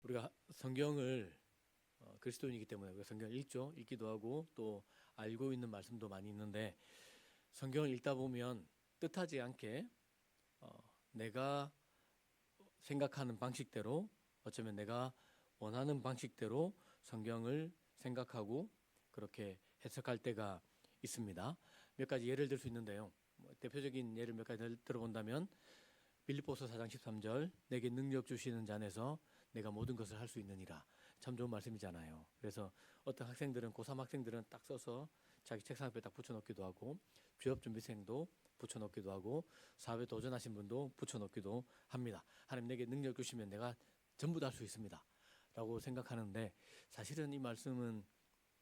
우리가 성경을 그리스도인이기 때문에 우리가 성경을 읽죠. 읽기도 하고 또 알고 있는 말씀도 많이 있는데 성경을 읽다 보면 뜻하지 않게 내가 생각하는 방식대로 어쩌면 내가 원하는 방식대로 성경을 생각하고 그렇게 해석할 때가 있습니다. 몇 가지 예를 들 수 있는데요. 대표적인 예를 몇 가지 들어본다면 빌립보서 4장 13절 내게 능력 주시는 자 안에서 내가 모든 것을 할 수 있느니라. 참 좋은 말씀이잖아요. 그래서 어떤 학생들은 고3 학생들은 딱 써서 자기 책상 앞에 딱 붙여놓기도 하고 취업준비생도 붙여놓기도 하고 사회 도전하신 분도 붙여놓기도 합니다. 하나님 내게 능력 주시면 내가 전부 다 할 수 있습니다. 라고 생각하는데 사실은 이 말씀은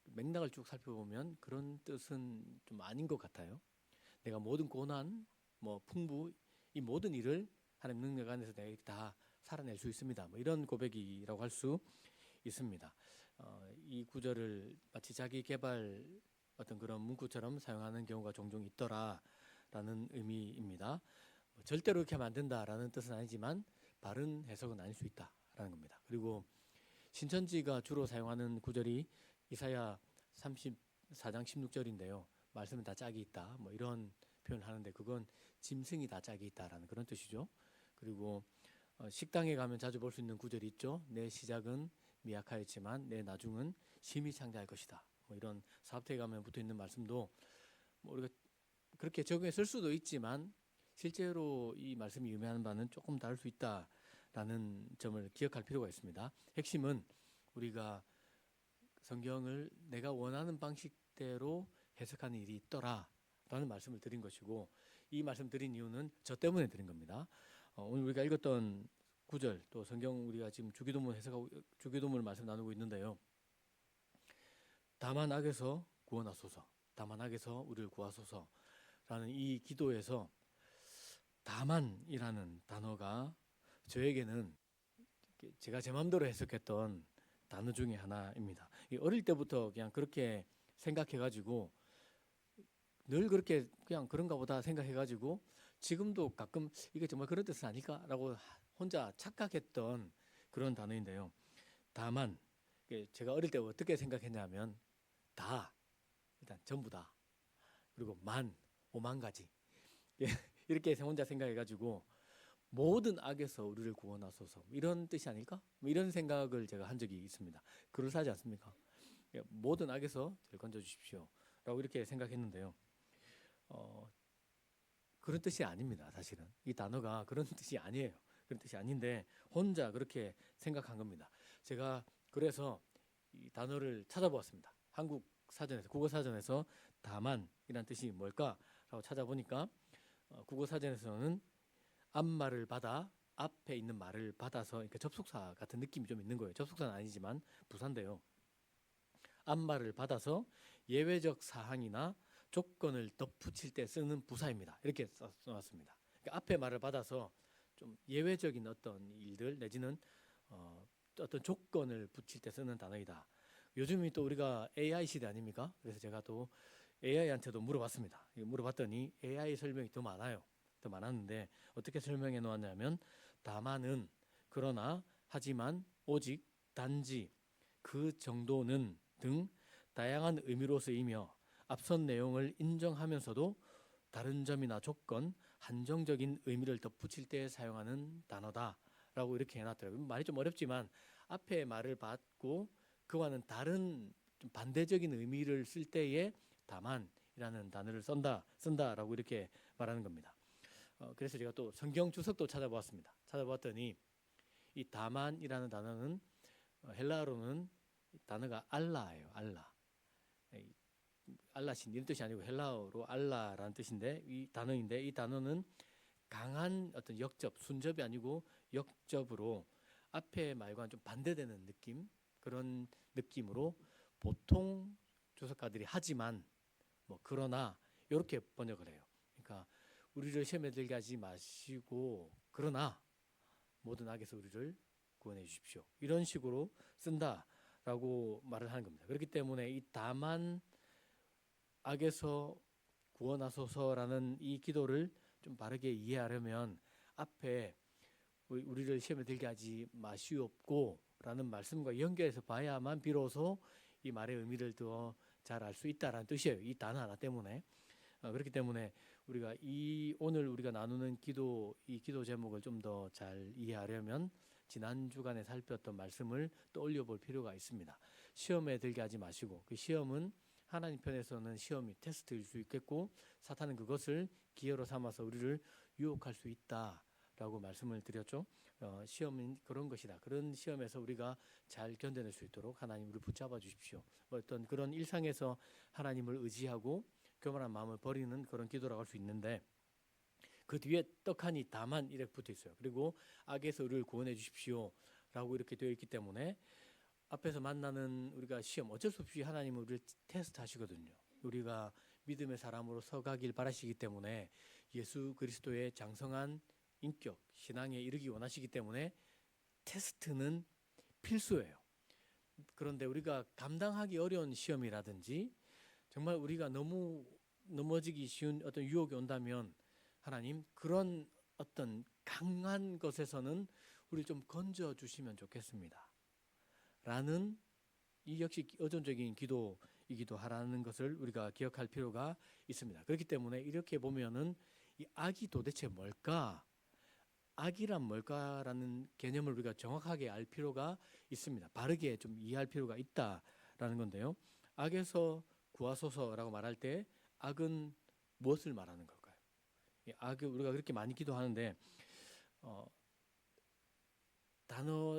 맥락을 쭉 살펴보면 그런 뜻은 좀 아닌 것 같아요. 내가 모든 고난, 풍부 이 모든 일을 하나님 능력 안에서 내가 다 살아낼 수 있습니다. 이런 고백이라고 할 수 있습니다. 이 구절을 마치 자기 개발 어떤 그런 문구처럼 사용하는 경우가 종종 있더라라는 의미입니다. 절대로 이렇게 하면 안 된다라는 뜻은 아니지만 바른 해석은 아닐 수 있다라는 겁니다. 그리고 신천지가 주로 사용하는 구절이 이사야 34장 16절인데요. 말씀은 다 짝이 있다. 이런 표현을 하는데 그건 짐승이 다 짝이 있다라는 그런 뜻이죠. 그리고 식당에 가면 자주 볼 수 있는 구절이 있죠. 내 시작은 미약하였지만 내 나중은 심히 창대할 것이다. 이런 사업체에 가면 붙어 있는 말씀도 우리가 그렇게 적용해 쓸 수도 있지만 실제로 이 말씀이 의미하는 바는 조금 다를 수 있다라는 점을 기억할 필요가 있습니다. 핵심은 우리가 성경을 내가 원하는 방식대로 해석하는 일이 있더라라는 말씀을 드린 것이고 이 말씀 드린 이유는 저 때문에 드린 겁니다. 오늘 우리가 읽었던 구절 또 성경 우리가 지금 주기도문 해석하고 주기도문을 말씀 나누고 있는데요. 다만 악에서 구원하소서, 다만 악에서 우리를 구하소서라는 이 기도에서 다만이라는 단어가 저에게는 제가 제 마음대로 해석했던 단어 중에 하나입니다. 어릴 때부터 그냥 그렇게 생각해가지고 늘 그렇게 그냥 그런가 보다 생각해가지고 지금도 가끔 이게 정말 그런 뜻은 아닐까라고 혼자 착각했던 그런 단어인데요. 다만 제가 어릴 때 어떻게 생각했냐면 다 일단 전부 다 그리고 오만 가지 이렇게 혼자 생각해가지고 모든 악에서 우리를 구원하소서 이런 뜻이 아닐까? 이런 생각을 제가 한 적이 있습니다. 그럴싸하지 않습니까? 모든 악에서 저를 건져주십시오 라고 이렇게 생각했는데요. 그런 뜻이 아닙니다. 사실은 이 단어가 그런 뜻이 아니에요. 그런 뜻이 아닌데 혼자 그렇게 생각한 겁니다. 제가 그래서 이 단어를 찾아보았습니다. 한국 사전에서 국어 사전에서 다만이란 뜻이 뭘까라고 찾아보니까 국어 사전에서는 앞말을 받아 앞에 있는 말을 받아서 그러니까 접속사 같은 느낌이 좀 있는 거예요. 접속사는 아니지만 부사인데요. 앞말을 받아서 예외적 사항이나 조건을 덧붙일 때 쓰는 부사입니다. 이렇게 써놨습니다. 그러니까 앞에 말을 받아서 좀 예외적인 어떤 일들 내지는 어떤 조건을 붙일 때 쓰는 단어이다. 요즘이 또 우리가 AI 시대 아닙니까? 그래서 제가 또 AI한테도 물어봤습니다. 물어봤더니 AI 설명이 더 많아요. 더 많았는데 어떻게 설명해 놓았냐면 다만은 그러나 하지만 오직 단지 그 정도는 등 다양한 의미로 쓰이며 앞선 내용을 인정하면서도 다른 점이나 조건, 한정적인 의미를 덧붙일 때 사용하는 단어다라고 이렇게 해놨더라고요. 말이 좀 어렵지만 앞에 말을 받고 그와는 다른 좀 반대적인 의미를 쓸 때에 다만이라는 단어를 쓴다라고 이렇게 말하는 겁니다. 그래서 제가 또 성경 주석도 찾아보았습니다. 찾아봤더니 이 다만이라는 단어는 헬라어로는 단어가 알라예요. 알라. 알라신 이런 뜻이 아니고 헬라어로 알라라는 뜻인데 이 단어인데 이 단어는 강한 어떤 역접, 순접이 아니고 역접으로 앞에 말과는 좀 반대되는 느낌 그런 느낌으로 보통 주석가들이 하지만 그러나 이렇게 번역을 해요. 그러니까 우리를 시험에 들게 하지 마시고 그러나 모든 악에서 우리를 구원해 주십시오. 이런 식으로 쓴다라고 말을 하는 겁니다. 그렇기 때문에 이 다만 악에서 구원하소서라는 이 기도를 좀 바르게 이해하려면 앞에 우리를 시험에 들게 하지 마시옵고 라는 말씀과 연결해서 봐야만 비로소 이 말의 의미를 더 잘 알 수 있다라는 뜻이에요. 이 단어 하나 때문에. 그렇기 때문에 우리가 오늘 우리가 나누는 이 기도 제목을 좀 더 잘 이해하려면 지난 주간에 살폈던 말씀을 떠올려 볼 필요가 있습니다. 시험에 들게 하지 마시고, 그 시험은 하나님 편에서는 시험이 테스트일 수 있겠고, 사탄은 그것을 기회로 삼아서 우리를 유혹할 수 있다라고 말씀을 드렸죠. 시험은 그런 것이다. 그런 시험에서 우리가 잘 견뎌낼 수 있도록 하나님 우리를 붙잡아 주십시오. 어떤 그런 일상에서 하나님을 의지하고 교만한 마음을 버리는 그런 기도라고 할 수 있는데, 그 뒤에 떡하니 다만 이렇게 붙어 있어요. 그리고 악에서 우리를 구원해 주십시오 라고 이렇게 되어 있기 때문에 앞에서 만나는 우리가 시험, 어쩔 수 없이 하나님은 우리를 테스트 하시거든요. 우리가 믿음의 사람으로 서가길 바라시기 때문에, 예수 그리스도의 장성한 인격, 신앙에 이르기 원하시기 때문에 테스트는 필수예요. 그런데 우리가 감당하기 어려운 시험이라든지 정말 우리가 너무 넘어지기 쉬운 어떤 유혹이 온다면, 하나님 그런 어떤 강한 것에서는 우리를 좀 건져 주시면 좋겠습니다 라는, 이 역시 의존적인 기도이기도 하라는 것을 우리가 기억할 필요가 있습니다. 그렇기 때문에 이렇게 보면은 이 악이 도대체 뭘까? 악이란 뭘까라는 개념을 우리가 정확하게 알 필요가 있습니다. 바르게 좀 이해할 필요가 있다라는 건데요. 악에서 구하소서라고 말할 때 악은 무엇을 말하는 걸까요? 이 악을 우리가 그렇게 많이 기도하는데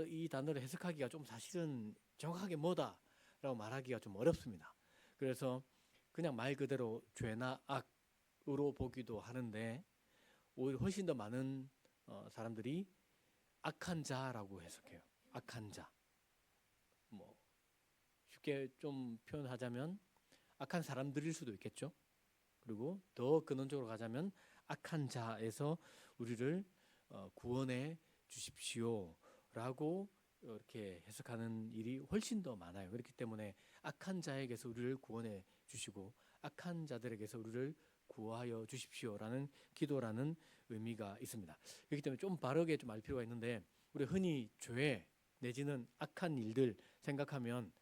이 단어를 해석하기가 좀 사실은 정확하게 뭐다라고 말하기가 좀 어렵습니다. 그래서 그냥 말 그대로 죄나 악으로 보기도 하는데, 오히려 훨씬 더 많은 사람들이 악한 자라고 해석해요. 악한 자. 뭐 쉽게 좀 표현하자면 악한 사람들일 수도 있겠죠. 그리고 더 근원적으로 가자면 악한 자에서 우리를 구원해 주십시오라고 이렇게 해석하는 일이 훨씬 더 많아요. 그렇기 때문에 악한 자에게서 우리를 구원해 주시고 악한 자들에게서 우리를 구하여 주십시오라는 기도라는 의미가 있습니다. 그렇기 때문에 좀 바르게 좀 알 필요가 있는데, 우리 흔히 죄 내지는 악한 일들 생각하면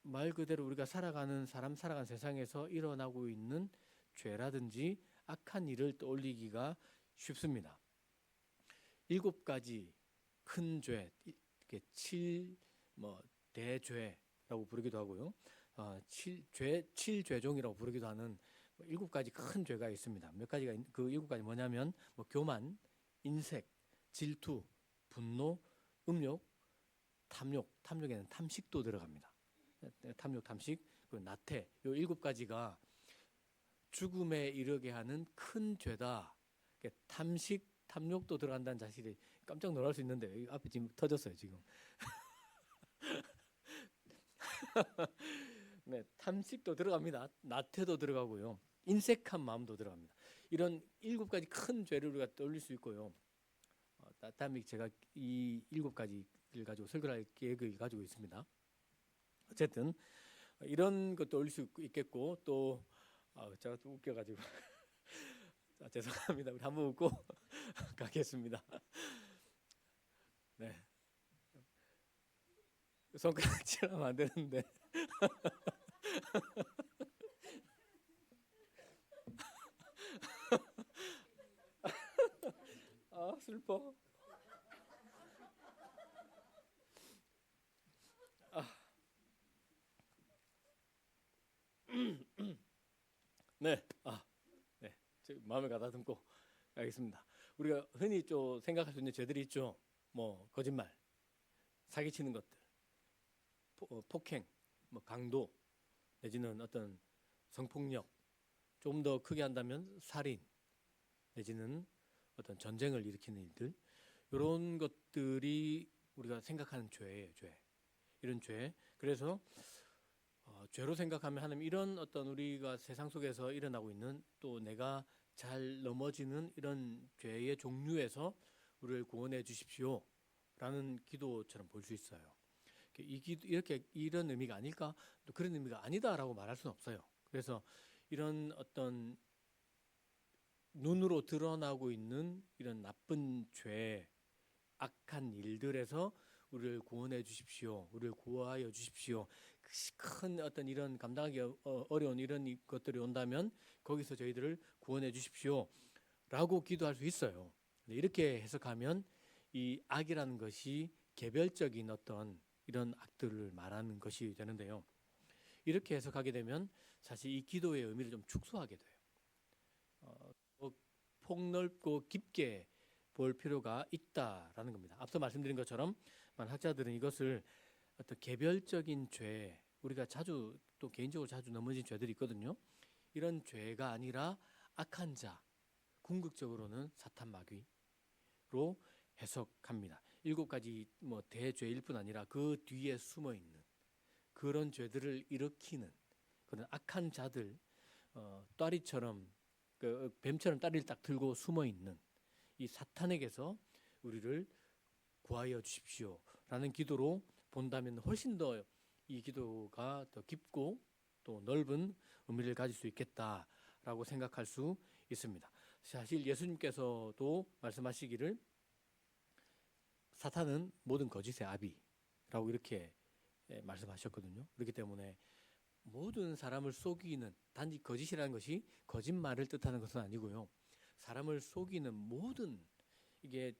말 그대로 우리가 살아가는 세상에서 일어나고 있는 죄라든지 악한 일을 떠올리기가 쉽습니다. 7가지 큰 죄, 이렇게 7대죄라고 부르기도 하고요. 7죄종이라고 부르기도 하는 7가지 큰 죄가 있습니다. 몇 가지가, 그 7가지 뭐냐면 교만, 인색, 질투, 분노, 음욕, 탐욕에는 탐식도 들어갑니다. 탐식, 그리고 나태, 요 7가지가 죽음에 이르게 하는 큰 죄다. 탐식, 탐욕도 들어간다는 사실이 깜짝 놀랄 수 있는데, 앞에 지금 터졌어요 지금. 네, 탐식도 들어갑니다. 나태도 들어가고요. 인색한 마음도 들어갑니다. 이런 7가지 큰 죄를 우리가 떠올릴 수 있고요. 다음에 제가 이 7가지를 가지고 설교할 계획을 가지고 있습니다. 어쨌든 이런 것도 올릴 수 있겠고, 또 제가 또 웃겨가지고 죄송합니다. 우리 한번 웃고 가겠습니다. 네, 손가락질하면 안 되는데. 아, 슬퍼. 네, 네, 마음을 가다듬고 가겠습니다. 우리가 흔히 좀 생각할 수 있는 죄들이 있죠. 뭐 거짓말, 사기치는 것들, 폭행, 뭐 강도, 내지는 어떤 성폭력, 좀 더 크게 한다면 살인, 내지는 어떤 전쟁을 일으키는 일들, 이런 것들이 우리가 생각하는 죄예요. 이런 죄. 그래서 죄로 생각하면 하나님, 이런 어떤 우리가 세상 속에서 일어나고 있는, 또 내가 잘 넘어지는 이런 죄의 종류에서 우리를 구원해 주십시오 라는 기도처럼 볼 수 있어요. 이렇게 이런 의미가 아닐까? 또 그런 의미가 아니다라고 말할 수는 없어요. 그래서 이런 어떤 눈으로 드러나고 있는 이런 나쁜 죄, 악한 일들에서 우리를 구원해 주십시오. 우리를 구하여 주십시오. 큰 어떤 이런 감당하기 어려운 이런 것들이 온다면 거기서 저희들을 구원해 주십시오. 라고 기도할 수 있어요. 이렇게 해석하면 이 악이라는 것이 개별적인 어떤 이런 악들을 말하는 것이 되는데요. 이렇게 해석하게 되면 사실 이 기도의 의미를 좀 축소하게 돼요. 폭넓고 깊게 볼 필요가 있다라는 겁니다. 앞서 말씀드린 것처럼 학자들은 이것을 어떤 개별적인 죄, 우리가 자주 또 개인적으로 자주 넘어진 죄들이 있거든요. 이런 죄가 아니라 악한 자, 궁극적으로는 사탄 마귀로 해석합니다. 7가지 대죄일 뿐 아니라 그 뒤에 숨어 있는 그런 죄들을 일으키는 그런 악한 자들, 따리처럼 뱀처럼 다리를 딱 들고 숨어 있는 이 사탄에게서 우리를 구하여 주십시오라는 기도로 본다면 훨씬 더 이 기도가 더 깊고 또 넓은 의미를 가질 수 있겠다라고 생각할 수 있습니다. 사실 예수님께서도 말씀하시기를 사탄은 모든 거짓의 아비라고 이렇게 말씀하셨거든요. 그렇기 때문에 모든 사람을 속이는, 단지 거짓이라는 것이 거짓말을 뜻하는 것은 아니고요. 사람을 속이는 모든, 이게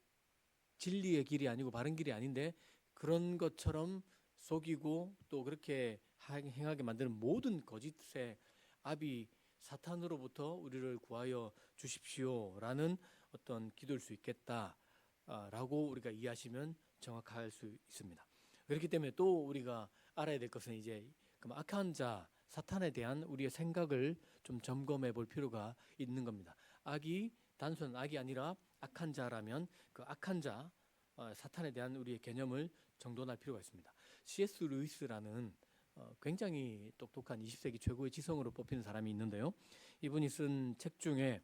진리의 길이 아니고 바른 길이 아닌데 그런 것처럼 속이고 또 그렇게 행하게 만드는 모든 거짓의 아비 사탄으로부터 우리를 구하여 주십시오라는 어떤 기도일 수 있겠다라고 우리가 이해하시면 정확할 수 있습니다. 그렇기 때문에 또 우리가 알아야 될 것은 이제 그럼 악한 자 사탄에 대한 우리의 생각을 좀 점검해 볼 필요가 있는 겁니다. 악이 단순한 악이 아니라 악한 자라면 그 악한 자 사탄에 대한 우리의 개념을 정돈할 필요가 있습니다. C.S. 루이스라는 굉장히 똑똑한 20세기 최고의 지성으로 뽑히는 사람이 있는데요. 이분이 쓴 책 중에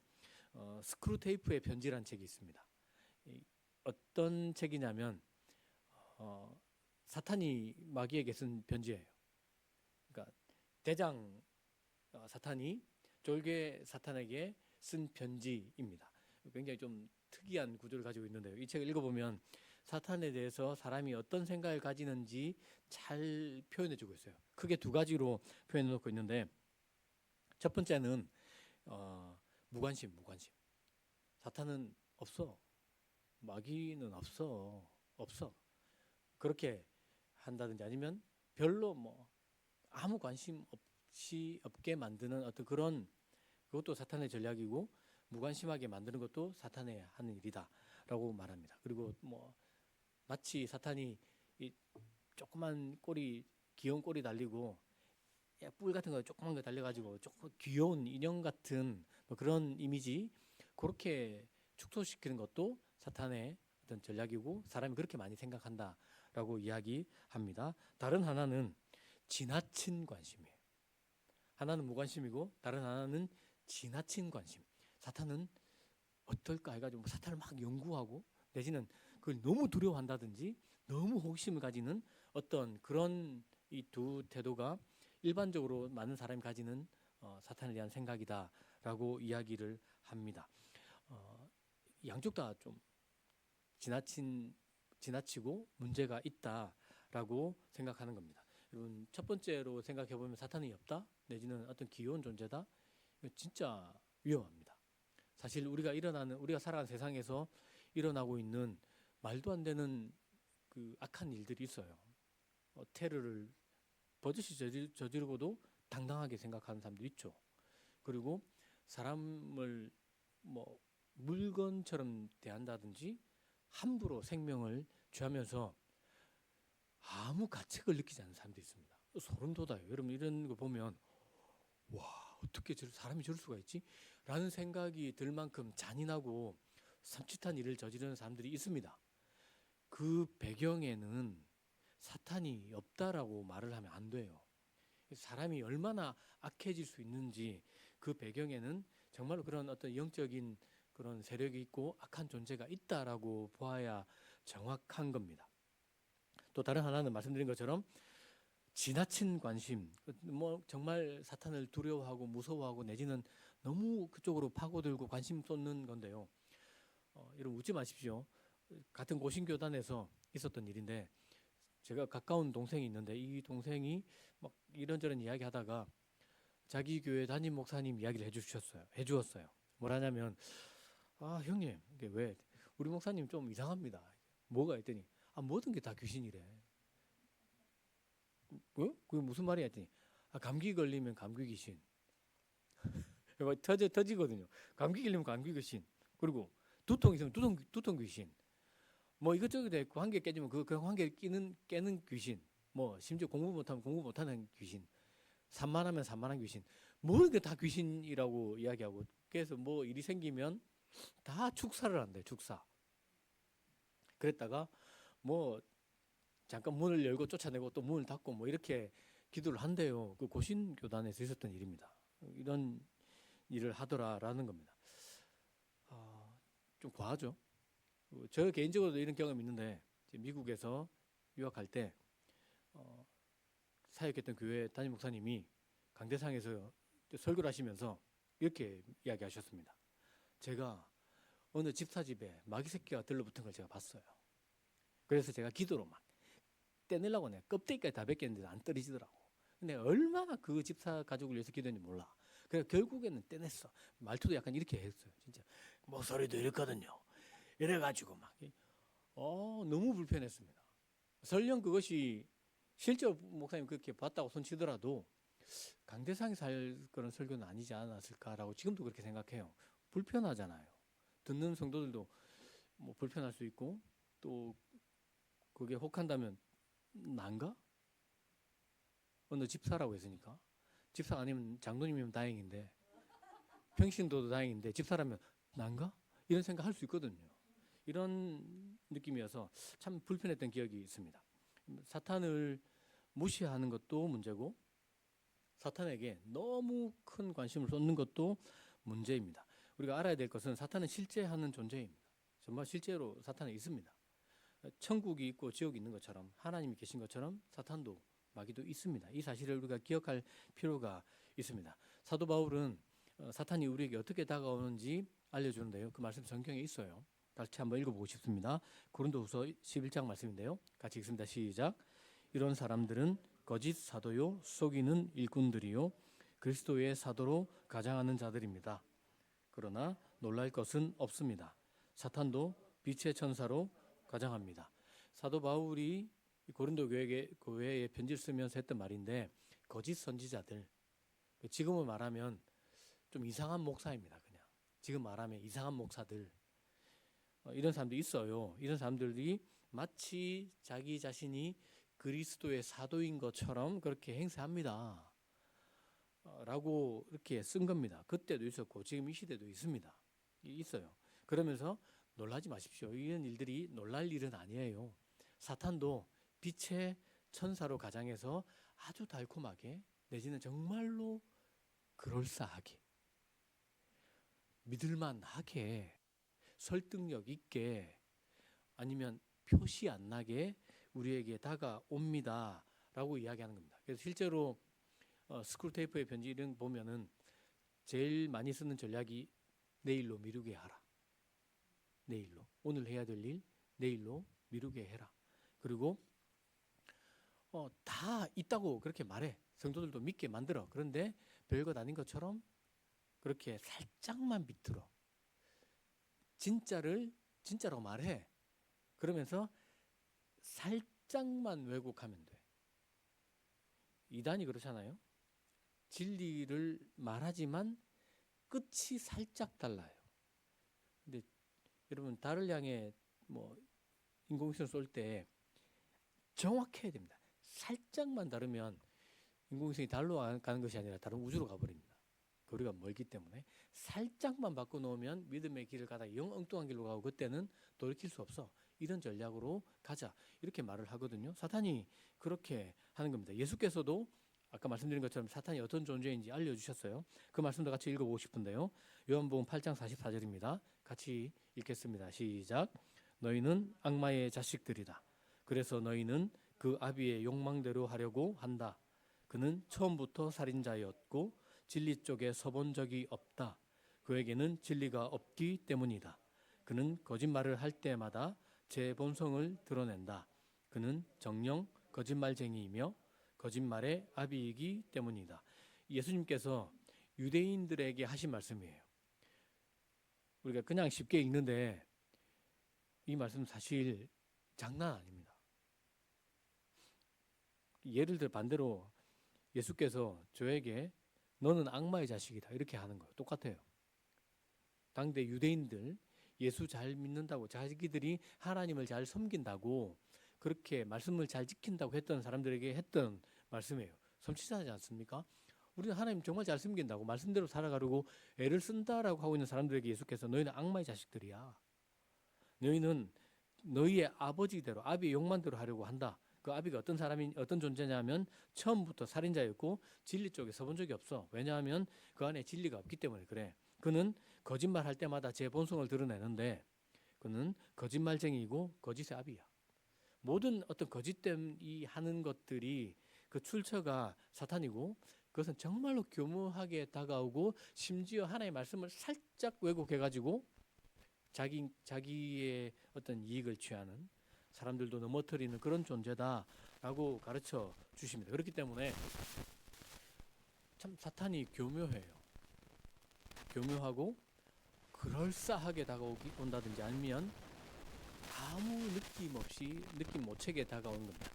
스크루테이프의 편지라는 책이 있습니다. 어떤 책이냐면 사탄이 마귀에게 쓴 편지예요. 그러니까 대장 사탄이 졸개 사탄에게 쓴 편지입니다. 굉장히 좀 특이한 구조를 가지고 있는데요. 이 책을 읽어보면 사탄에 대해서 사람이 어떤 생각을 가지는지 잘 표현해주고 있어요. 크게 2가지로 표현해놓고 있는데 첫 번째는 무관심. 사탄은 없어. 마귀는 없어. 그렇게 한다든지 아니면 별로 아무 관심 없게 만드는 어떤 그런, 그것도 사탄의 전략이고 무관심하게 만드는 것도 사탄의 하는 일이다라고 말합니다. 그리고 마치 사탄이 이 조그만 꼬리, 귀여운 꼬리 달리고 뿔 같은 거 조그만 거 달려가지고 조금 귀여운 인형 같은 그런 이미지, 그렇게 축소시키는 것도 사탄의 어떤 전략이고 사람이 그렇게 많이 생각한다라고 이야기합니다. 다른 하나는 지나친 관심이에요. 하나는 무관심이고 다른 하나는 지나친 관심. 사탄은 어떨까 해가지고 사탄을 막 연구하고 내지는 그걸 너무 두려워한다든지 너무 호기심을 가지는 어떤 그런 이 두 태도가 일반적으로 많은 사람이 가지는 사탄에 대한 생각이다라고 이야기를 합니다. 양쪽 다 좀 지나치고 문제가 있다라고 생각하는 겁니다. 여러분, 첫 번째로 생각해 보면 사탄이 없다 내지는 어떤 귀여운 존재다, 이거 진짜 위험합니다. 사실 우리가 살아가는 세상에서 일어나고 있는 말도 안 되는 그 악한 일들이 있어요. 테러를 버젓이 저지르고도 당당하게 생각하는 사람도 있죠. 그리고 사람을 물건처럼 대한다든지 함부로 생명을 취하면서 아무 가책을 느끼지 않는 사람도 있습니다. 소름 돋아요. 여러분, 이런 거 보면 와, 어떻게 사람이 저럴 수가 있지? 라는 생각이 들 만큼 잔인하고 섬찟한 일을 저지르는 사람들이 있습니다. 그 배경에는 사탄이 없다라고 말을 하면 안 돼요. 사람이 얼마나 악해질 수 있는지 그 배경에는 정말로 그런 어떤 영적인 그런 세력이 있고 악한 존재가 있다라고 보아야 정확한 겁니다. 또 다른 하나는 말씀드린 것처럼 지나친 관심, 정말 사탄을 두려워하고 무서워하고 내지는 너무 그쪽으로 파고들고 관심 쏟는 건데요. 여러분, 웃지 마십시오. 같은 고신교단에서 있었던 일인데 제가 가까운 동생이 있는데 이 동생이 막 이런저런 이야기하다가 자기 교회 담임 목사님 이야기를 해주었어요. 뭐라냐면 형님 이게 왜 우리 목사님 좀 이상합니다. 뭐가 했더니 모든 게 다 귀신이래. 그게 무슨 말이야 했더니 감기 걸리면 감기 귀신. 터지거든요. 감기 걸리면 감기 귀신. 그리고 두통 있으면 두통 귀신. 뭐 이것저것 있고 한 개 깨지면 그 한 개 깨는 귀신. 뭐 심지어 공부 못하면 공부 못하는 귀신. 산만하면 산만한 귀신. 모든 게 다 귀신이라고 이야기하고 그래서 뭐 일이 생기면 다 축사를 한대. 축사. 그랬다가 뭐 잠깐 문을 열고 쫓아내고 또 문을 닫고 뭐 이렇게 기도를 한대요. 그 고신 교단에서 있었던 일입니다. 이런 일을 하더라라는 겁니다. 좀 과하죠. 저 개인적으로도 이런 경험이 있는데 미국에서 유학할 때 사역했던 교회 담임 목사님이 강대상에서 설교를 하시면서 이렇게 이야기하셨습니다. 제가 어느 집사 집에 마귀 새끼가 들러붙은 걸 제가 봤어요. 그래서 제가 기도로 막 떼내려고 내가 껍데기까지 다 벗겼는데 안 떨어지더라고. 근데 얼마나 그 집사 가족을 위해서 기도했는지 몰라. 그래서 결국에는 떼냈어. 말투도 약간 이렇게 했어요. 진짜 목소리도 이랬거든요. 이래가지고 막 너무 불편했습니다. 설령 그것이 실제로 목사님 그렇게 봤다고 손치더라도 강대상에서 할 그런 설교는 아니지 않았을까라고 지금도 그렇게 생각해요. 불편하잖아요. 듣는 성도들도 뭐 불편할 수 있고 또 그게 혹한다면 난가? 어느 집사라고 했으니까 집사 아니면 장로님이면 다행인데 평신도도 다행인데 집사라면 난가? 이런 생각 할 수 있거든요. 이런 느낌이어서 참 불편했던 기억이 있습니다. 사탄을 무시하는 것도 문제고 사탄에게 너무 큰 관심을 쏟는 것도 문제입니다. 우리가 알아야 될 것은 사탄은 실제하는 존재입니다. 정말 실제로 사탄은 있습니다. 천국이 있고 지옥이 있는 것처럼 하나님이 계신 것처럼 사탄도 마귀도 있습니다. 이 사실을 우리가 기억할 필요가 있습니다. 사도 바울은 사탄이 우리에게 어떻게 다가오는지 알려주는데요. 그 말씀 성경에 있어요. 같이 한번 읽어보고 싶습니다. 고린도후서 11장 말씀인데요. 같이 읽습니다. 시작. 이런 사람들은 거짓 사도요 속이는 일꾼들이요 그리스도의 사도로 가장하는 자들입니다. 그러나 놀랄 것은 없습니다. 사탄도 빛의 천사로 가장합니다. 사도 바울이 고린도 교회에 편지를 쓰면서 했던 말인데 거짓 선지자들, 지금은 말하면 좀 이상한 목사입니다. 그냥 지금 말하면 이상한 목사들, 이런 사람들이 있어요. 이런 사람들이 마치 자기 자신이 그리스도의 사도인 것처럼 그렇게 행세합니다. 라고 이렇게 쓴 겁니다. 그때도 있었고 지금 이 시대도 있어요. 그러면서 놀라지 마십시오. 이런 일들이 놀랄 일은 아니에요. 사탄도 빛의 천사로 가장해서 아주 달콤하게 내지는 정말로 그럴싸하게 믿을만하게 설득력 있게 아니면 표시 안 나게 우리에게 다가옵니다 라고 이야기하는 겁니다. 그래서 실제로 스크루테이프의 편지를 보면은 제일 많이 쓰는 전략이 내일로 미루게 하라. 내일로. 오늘 해야 될 일 내일로 미루게 해라. 그리고 다 있다고 그렇게 말해. 성도들도 믿게 만들어. 그런데 별것 아닌 것처럼 그렇게 살짝만 비틀어. 진짜로 말해. 그러면서 살짝만 왜곡하면 돼. 이단이 그렇잖아요. 진리를 말하지만 끝이 살짝 달라요. 근데 여러분 달을 향해 뭐 인공위성을 쏠 때 정확해야 됩니다. 살짝만 다르면 인공위성이 달로 가는 것이 아니라 다른 우주로 가버립니다. 거리가 멀기 때문에 살짝만 바꿔놓으면 믿음의 길을 가다 영 엉뚱한 길로 가고 그때는 돌이킬 수 없어. 이런 전략으로 가자. 이렇게 말을 하거든요. 사탄이 그렇게 하는 겁니다. 예수께서도 아까 말씀드린 것처럼 사탄이 어떤 존재인지 알려주셨어요. 그 말씀도 같이 읽어보고 싶은데요. 요한복음 8장 44절입니다. 같이 읽겠습니다. 시작. 너희는 악마의 자식들이다. 그래서 너희는 그 아비의 욕망대로 하려고 한다. 그는 처음부터 살인자였고 진리 쪽에 서본 적이 없다. 그에게는 진리가 없기 때문이다. 그는 거짓말을 할 때마다 제 본성을 드러낸다. 그는 정령 거짓말쟁이이며 거짓말의 아비이기 때문이다. 예수님께서 유대인들에게 하신 말씀이에요. 우리가 그냥 쉽게 읽는데 이 말씀은 사실 장난 아닙니다. 예를 들어 반대로 예수께서 저에게 너는 악마의 자식이다 이렇게 하는 거예요. 똑같아요. 당대 유대인들 예수 잘 믿는다고 자기들이 하나님을 잘 섬긴다고 그렇게 말씀을 잘 지킨다고 했던 사람들에게 했던 말씀이에요. 섬치하지 않습니까? 우리는 하나님 정말 잘 섬긴다고 말씀대로 살아가려고 애를 쓴다라고 하고 있는 사람들에게 예수께서 너희는 악마의 자식들이야. 너희는 너희의 아버지대로 아비의 욕만대로 하려고 한다. 그 아비가 어떤 사람이 어떤 존재냐면 처음부터 살인자였고 진리 쪽에 서본 적이 없어. 왜냐하면 그 안에 진리가 없기 때문에 그래. 그는 거짓말할 때마다 제 본성을 드러내는데 그는 거짓말쟁이고 거짓의 아비야. 모든 어떤 거짓됨이 하는 것들이 그 출처가 사탄이고 그것은 정말로 교묘하게 다가오고 심지어 하나님의 말씀을 살짝 왜곡해가지고 자기의 어떤 이익을 취하는 사람들도 넘어뜨리는 그런 존재다라고 가르쳐 주십니다. 그렇기 때문에 참 사탄이 교묘해요. 교묘하고 그럴싸하게 다가온다든지 아니면 아무 느낌 없이 느낌 못 채게 다가오는 겁니다.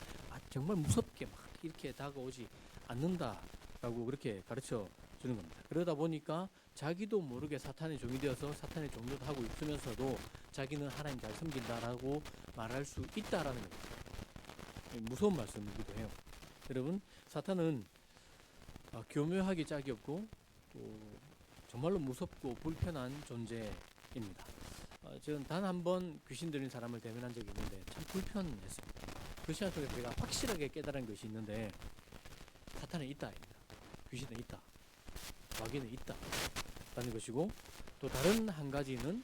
정말 무섭게 막 이렇게 다가오지 않는다라고 그렇게 가르쳐 주는 겁니다. 그러다 보니까 자기도 모르게 사탄의 종이 되어서 사탄의 종로도 하고 있으면서도 자기는 하나님 잘 섬긴다라고 말할 수 있다라는 겁니다. 무서운 말씀이기도 해요. 여러분, 사탄은 교묘하기 짝이 없고 또 정말로 무섭고 불편한 존재입니다. 저는 단 한 번 귀신 들린 사람을 대면한 적이 있는데 참 불편했습니다. 그 시간 속에 제가 확실하게 깨달은 것이 있는데 사탄은 있다입니다. 귀신은 있다. 마귀는 있다. 라는 것이고 또 다른 한 가지는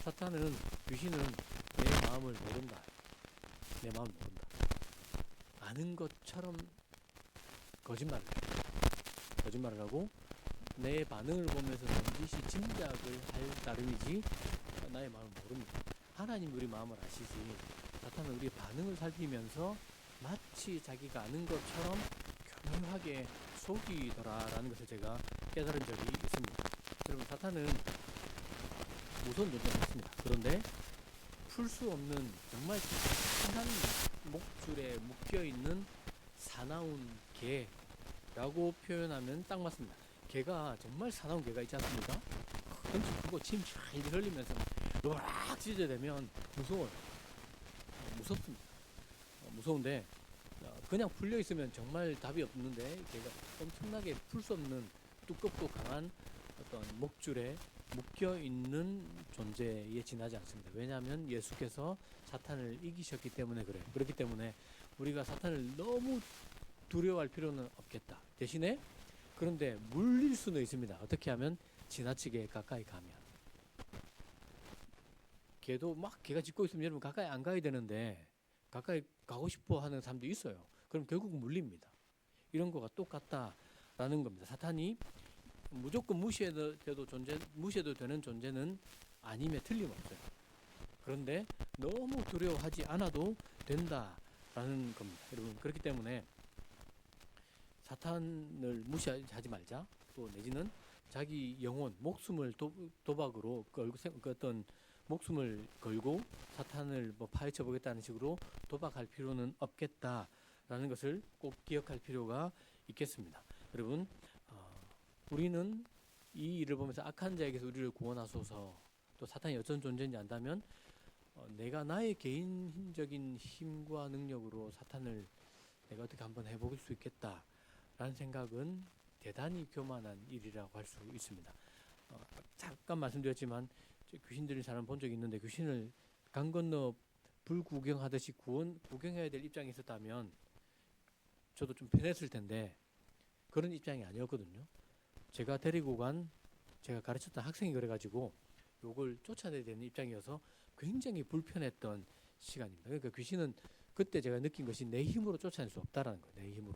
사탄은 귀신은 내 마음을 모른다. 내 마음을 모른다. 아는 것처럼 거짓말을 하고 내 반응을 보면서 넌지시 짐작을 할 따름이지 나의 마음을 모릅니다. 하나님 우리 마음을 아시지. 사탄은 우리 반응을 살피면서 마치 자기가 아는 것처럼 교묘하게 속이더라라는 것을 제가 깨달은 적이 있습니다. 여러분, 사탄은 무서운 존재가 있습니다. 그런데 풀 수 없는 정말 한 목줄에 묶여있는 사나운 개라고 표현하면 딱 맞습니다. 개가 정말 사나운 개가 있지 않습니까? 엄청 크고 침 잘 흘리면서 으악 찢어대면 무섭습니다. 무서운데 그냥 풀려 있으면 정말 답이 없는데 걔가 엄청나게 풀 수 없는 두껍고 강한 어떤 목줄에 묶여 있는 존재에 지나지 않습니다. 왜냐하면 예수께서 사탄을 이기셨기 때문에 그래요. 그렇기 때문에 우리가 사탄을 너무 두려워할 필요는 없겠다. 대신에 그런데 물릴 수는 있습니다. 어떻게 하면 지나치게 가까이 가면. 걔도 막 걔가 짖고 있으면 여러분 가까이 안 가야 되는데 가까이 가고 싶어 하는 사람도 있어요. 그럼 결국 물립니다. 이런 거가 똑같다라는 겁니다. 사탄이 무조건 무시해도 되는 존재는 아님에 틀림없어요. 그런데 너무 두려워하지 않아도 된다라는 겁니다. 여러분, 그렇기 때문에 사탄을 무시하지 말자. 또 내지는 자기 영혼, 목숨을 도박으로 어떤 목숨을 걸고 사탄을 파헤쳐 보겠다는 식으로 도박할 필요는 없겠다라는 것을 꼭 기억할 필요가 있겠습니다. 여러분, 우리는 이 일을 보면서 악한 자에게서 우리를 구원하소서. 또 사탄이 어떤 존재인지 안다면 내가 나의 개인적인 힘과 능력으로 사탄을 내가 어떻게 한번 해볼 수 있겠다라는 생각은 대단히 교만한 일이라고 할 수 있습니다. 잠깐 말씀드렸지만 귀신 들린 사람 본 적이 있는데 귀신을 강 건너 불 구경하듯이 구경해야 될 입장에 있었다면 저도 좀 편했을 텐데 그런 입장이 아니었거든요. 제가 가르쳤던 학생이 그래가지고 요걸 쫓아내야 되는 입장이어서 굉장히 불편했던 시간입니다. 그러니까 귀신은 그때 제가 느낀 것이 내 힘으로 쫓아낼 수 없다라는 거예요. 내 힘으로.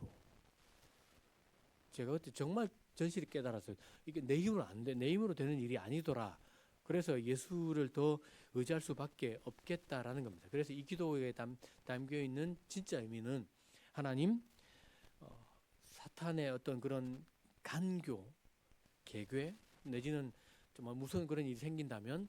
제가 그때 정말 전실히 깨달았어요. 이게 내 힘으로 안 돼. 내 힘으로 되는 일이 아니더라. 그래서 예수를 더 의지할 수밖에 없겠다라는 겁니다. 그래서 이 기도에 담겨 있는 진짜 의미는 하나님, 사탄의 어떤 그런 간교, 계괴 내지는 정말 무서운 그런 일이 생긴다면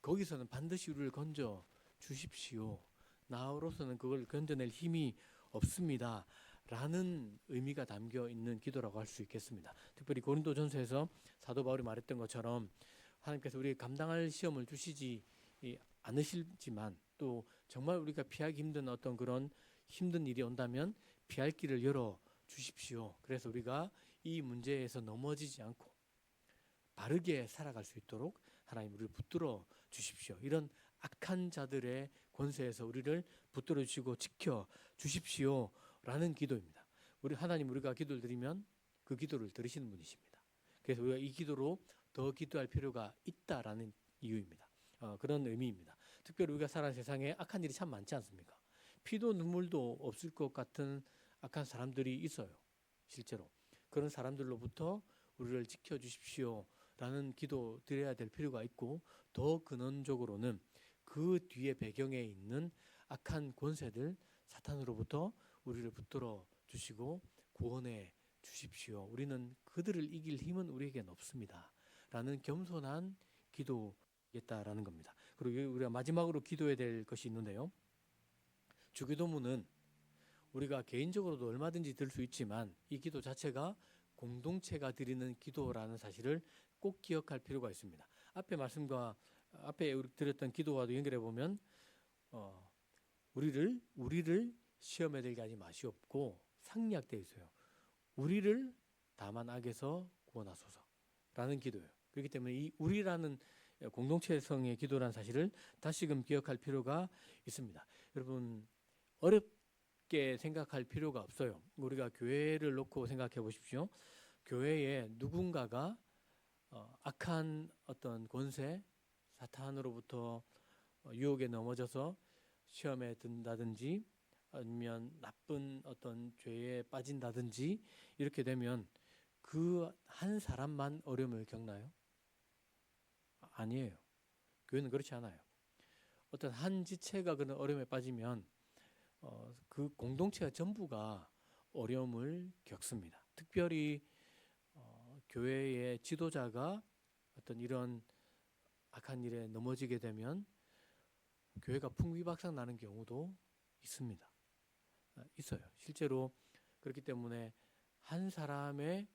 거기서는 반드시 우리를 건져 주십시오. 나로서는 그걸 건져낼 힘이 없습니다. 라는 의미가 담겨 있는 기도라고 할 수 있겠습니다. 특별히 고린도전서에서 사도 바울이 말했던 것처럼 하나님께서 우리에게 감당할 시험을 주시지 않으시지만 또 정말 우리가 피하기 힘든 어떤 그런 힘든 일이 온다면 피할 길을 열어 주십시오. 그래서 우리가 이 문제에서 넘어지지 않고 바르게 살아갈 수 있도록 하나님 우리를 붙들어 주십시오. 이런 악한 자들의 권세에서 우리를 붙들어 주시고 지켜 주십시오. 라는 기도입니다. 우리 하나님 우리가 기도를 드리면 그 기도를 들으시는 분이십니다. 그래서 우리가 이 기도로 더 기도할 필요가 있다라는 이유입니다. 그런 의미입니다. 특별히 우리가 살아가는 세상에 악한 일이 참 많지 않습니까? 피도 눈물도 없을 것 같은 악한 사람들이 있어요. 실제로. 그런 사람들로부터 우리를 지켜주십시오 라는 기도 드려야 될 필요가 있고 더 근원적으로는 그 뒤에 배경에 있는 악한 권세들 사탄으로부터 우리를 붙들어 주시고 구원해 주십시오. 우리는 그들을 이길 힘은 우리에겐 없습니다. 라는 겸손한 기도겠다라는 겁니다. 그리고 우리가 마지막으로 기도해야 될 것이 있는데요. 주기도문은 우리가 개인적으로도 얼마든지 들 수 있지만 이 기도 자체가 공동체가 드리는 기도라는 사실을 꼭 기억할 필요가 있습니다. 앞에 말씀과 앞에 드렸던 기도와도 연결해 보면 우리를 시험에 들게 하지 마시옵고 상략되어 있어요. 우리를 다만 악에서 구원하소서라는 기도예요. 그렇기 때문에 이 우리라는 공동체성의 기도라는 사실을 다시금 기억할 필요가 있습니다. 여러분 어렵게 생각할 필요가 없어요. 우리가 교회를 놓고 생각해 보십시오. 교회에 누군가가 악한 어떤 권세, 사탄으로부터 유혹에 넘어져서 시험에 든다든지 아니면 나쁜 어떤 죄에 빠진다든지 이렇게 되면 그 한 사람만 어려움을 겪나요? 아니에요. 교회는 그렇지 않아요. 어떤 한 지체가 그런 어려움에 빠지면 그 공동체가 전부가 어려움을 겪습니다. 특별히 교회의 지도자가 어떤 이런 악한 일에 넘어지게 되면 교회가 풍비박산 나는 경우도 있습니다. 있어요. 실제로 그렇기 때문에 한 사람의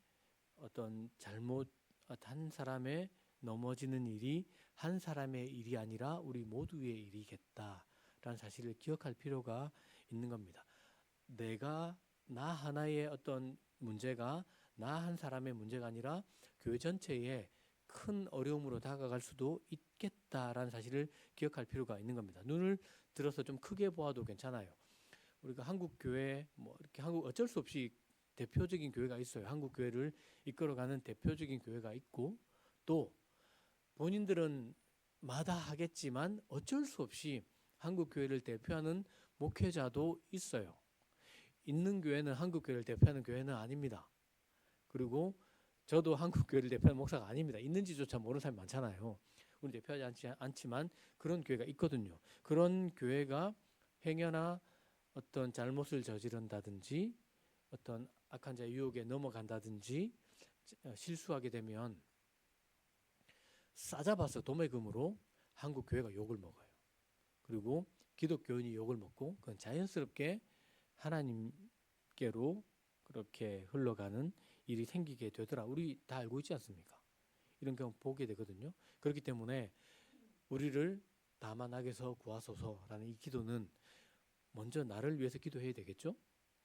어떤 잘못, 한 사람의 넘어지는 일이 한 사람의 일이 아니라 우리 모두의 일이겠다라는 사실을 기억할 필요가 있는 겁니다. 나 하나의 어떤 문제가 나 한 사람의 문제가 아니라 교회 전체에 큰 어려움으로 다가갈 수도 있겠다라는 사실을 기억할 필요가 있는 겁니다. 눈을 들어서 좀 크게 보아도 괜찮아요. 우리가 한국 교회 이렇게 한국 어쩔 수 없이 대표적인 교회가 있어요. 한국 교회를 이끌어가는 대표적인 교회가 있고 또 본인들은 마다하겠지만 어쩔 수 없이 한국 교회를 대표하는 목회자도 있어요. 있는 교회는 한국 교회를 대표하는 교회는 아닙니다. 그리고 저도 한국 교회를 대표하는 목사가 아닙니다. 있는지조차 모르는 사람이 많잖아요. 우리 대표하지 않지만 그런 교회가 있거든요. 그런 교회가 행여나 어떤 잘못을 저지른다든지 어떤 악한 자의 유혹에 넘어간다든지 실수하게 되면 싸잡아서 도매금으로 한국 교회가 욕을 먹어요. 그리고 기독교인이 욕을 먹고 그건 자연스럽게 하나님께로 그렇게 흘러가는 일이 생기게 되더라. 우리 다 알고 있지 않습니까? 이런 경우 보게 되거든요. 그렇기 때문에 우리를 다만 악에서 구하소서라는 이 기도는 먼저 나를 위해서 기도해야 되겠죠.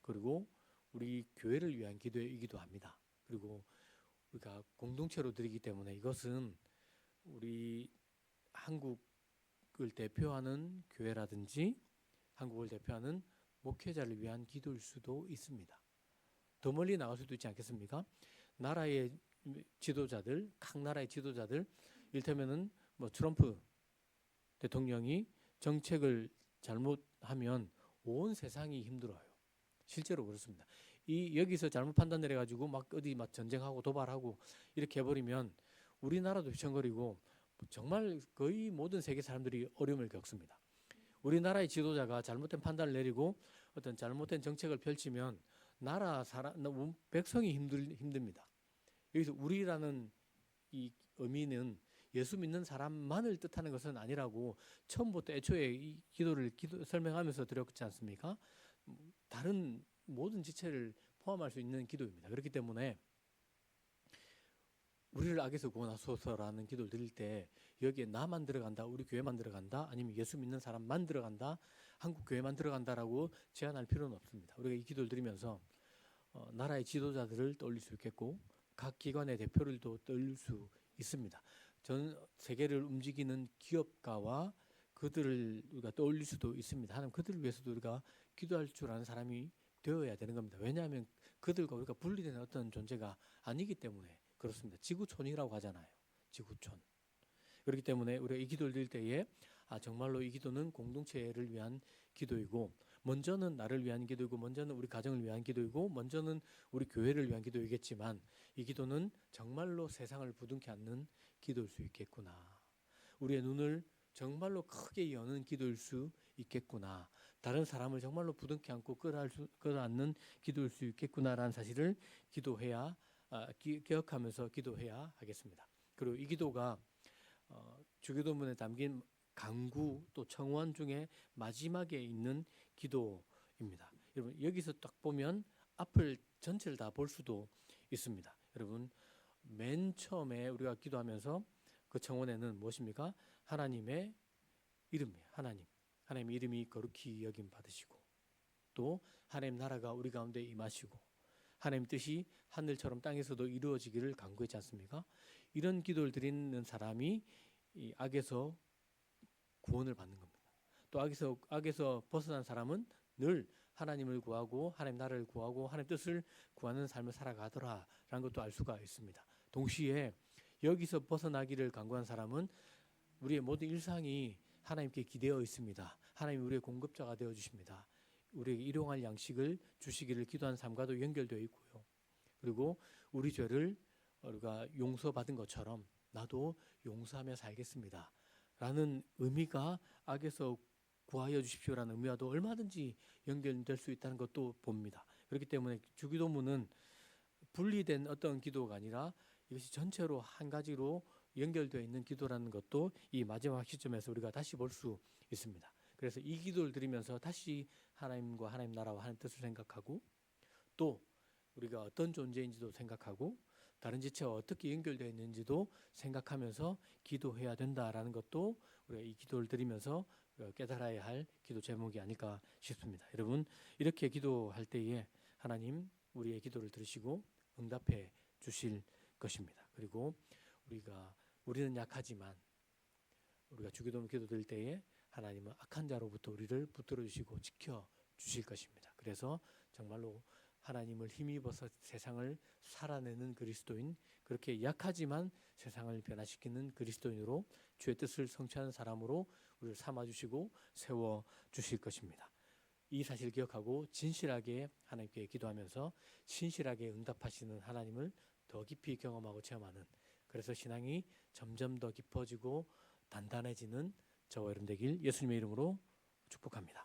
그리고 우리 교회를 위한 기도이기도 합니다. 그리고 우리가 공동체로 드리기 때문에 이것은 우리 한국을 대표하는 교회라든지 한국을 대표하는 목회자를 위한 기도일 수도 있습니다. 더 멀리 나갈 수도 있지 않겠습니까? 나라의 지도자들, 각 나라의 지도자들, 이를테면은 트럼프 대통령이 정책을 잘못하면 온 세상이 힘들어요. 실제로 그렇습니다. 여기서 잘못 판단 내려가지고 어디 전쟁하고 도발하고 이렇게 해버리면 우리나라도 휘청거리고 정말 거의 모든 세계 사람들이 어려움을 겪습니다. 우리나라의 지도자가 잘못된 판단을 내리고 어떤 잘못된 정책을 펼치면 나라 백성이 힘듭니다. 여기서 우리라는 이 의미는 예수 믿는 사람만을 뜻하는 것은 아니라고 처음부터 애초에 이 기도를 설명하면서 드렸지 않습니까? 다른 모든 지체를 포함할 수 있는 기도입니다. 그렇기 때문에 우리를 악에서 구원하소서라는 기도를 드릴 때 여기에 나만 들어간다, 우리 교회만 들어간다, 아니면 예수 믿는 사람만 들어간다, 한국 교회만 들어간다라고 제한할 필요는 없습니다. 우리가 이 기도를 드리면서 나라의 지도자들을 떠올릴 수 있겠고 각 기관의 대표를 또 떠올릴 수 있습니다. 전 세계를 움직이는 기업가와 그들을 우리가 떠올릴 수도 있습니다. 하나님 그들을 위해서도 우리가 기도할 줄 아는 사람이 되어야 되는 겁니다. 왜냐하면 그들과 우리가 분리된 어떤 존재가 아니기 때문에 그렇습니다. 지구촌이라고 하잖아요. 지구촌. 그렇기 때문에 우리가 이 기도를 드릴 때에 정말로 이 기도는 공동체를 위한 기도이고 먼저는 나를 위한 기도이고 먼저는 우리 가정을 위한 기도이고 먼저는 우리 교회를 위한 기도이겠지만 이 기도는 정말로 세상을 부둥켜 안는 기도일 수 있겠구나. 우리의 눈을 정말로 크게 여는 기도일 수 있겠구나. 다른 사람을 정말로 부둥켜 안고 끌어안는 기도일 수 있겠구나라는 사실을 기억하면서 기도해야 하겠습니다. 그리고 이 기도가 주기도문에 담긴 강구 또 청원 중에 마지막에 있는 기도입니다. 여러분 여기서 딱 보면 앞을 전체를 다 볼 수도 있습니다. 여러분 맨 처음에 우리가 기도하면서 그 청원에는 무엇입니까? 하나님의 이름이에요. 하나님 이름이 거룩히 여김 받으시고 또 하나님 나라가 우리 가운데 임하시고 하나님 뜻이 하늘처럼 땅에서도 이루어지기를 간구했지 않습니까? 이런 기도를 드리는 사람이 이 악에서 구원을 받는 겁니다. 또 악에서 벗어난 사람은 늘 하나님을 구하고 하나님 나라를 구하고 하나님 뜻을 구하는 삶을 살아가더라라는 것도 알 수가 있습니다. 동시에 여기서 벗어나기를 간구한 사람은 우리의 모든 일상이 하나님께 기대어 있습니다. 하나님이 우리의 공급자가 되어 주십니다. 우리에게 일용할 양식을 주시기를 기도한 삶과도 연결되어 있고요. 그리고 우리 죄를 우리가 용서받은 것처럼 나도 용서하며 살겠습니다. 라는 의미가 악에서 구하여 주십시오라는 의미와도 얼마든지 연결될 수 있다는 것도 봅니다. 그렇기 때문에 주기도문은 분리된 어떤 기도가 아니라 이것이 전체로 한 가지로 연결되어 있는 기도라는 것도 이 마지막 시점에서 우리가 다시 볼 수 있습니다. 그래서 이 기도를 드리면서 다시 하나님과 하나님 나라와 하나님 뜻을 생각하고 또 우리가 어떤 존재인지도 생각하고 다른 지체와 어떻게 연결되어 있는지도 생각하면서 기도해야 된다라는 것도 우리가 이 기도를 드리면서 깨달아야 할 기도 제목이 아닐까 싶습니다. 여러분 이렇게 기도할 때에 하나님 우리의 기도를 들으시고 응답해 주실 것입니다. 그리고 우리는 약하지만 우리가 주기도문 기도 드릴 때에 하나님은 악한 자로부터 우리를 붙들어 주시고 지켜 주실 것입니다. 그래서 정말로 하나님을 힘입어서 세상을 살아내는 그리스도인, 그렇게 약하지만 세상을 변화시키는 그리스도인으로 주의 뜻을 성취하는 사람으로 우리를 삼아주시고 세워주실 것입니다. 이 사실을 기억하고 진실하게 하나님께 기도하면서 신실하게 응답하시는 하나님을 더 깊이 경험하고 체험하는, 그래서 신앙이 점점 더 깊어지고 단단해지는 저와 여러분 되길 예수님의 이름으로 축복합니다.